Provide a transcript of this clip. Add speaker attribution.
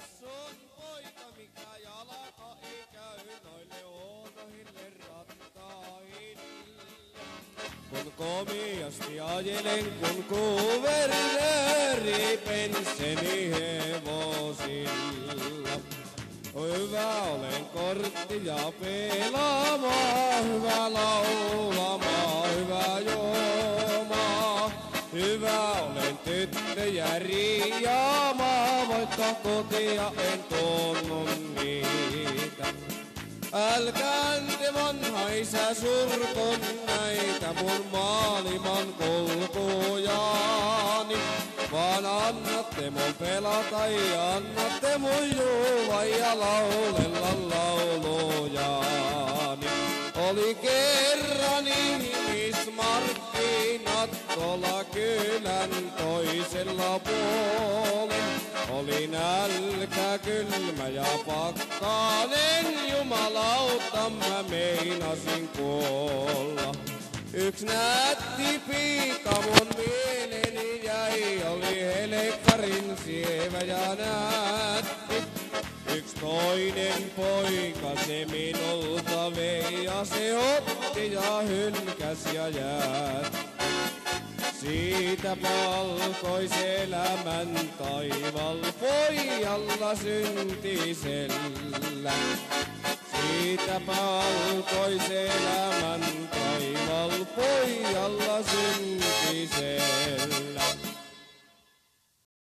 Speaker 1: Mikäs on poika, mikä jalka ei käy noille huonoille rattaille? Kun komiasti ajelen, kun kuvernööri pensseni hevosilla. Hyvä olen korttia pelaamaan, hyvä laulamaan, hyvä juomaan. Hyvä olen tyttöjä riiaamaan, vaikka kotia en tunnu niitä. Älkään te vanha isä surkon näitä mun maailman kulkujaani, vaan annatte mun pelata ja annatte mun juua ja laulella laulujaani. Oli kerran ihmismarkkinat tuolla kylän toisella puolen. Oli nälkä, kylmä ja pakkanen, jumalauta mä meinasin kuolla. Yks nätti piika mun mieleeni jäi, oli helekkarin sievä ja nätti. Yks toinen poika se minulta vei ja se otti ja hylkäs ja jätti. Siitä valkoiselämän taival pojalla syntisellä. Siitä valkoiselämän taival pojalla syntisellä.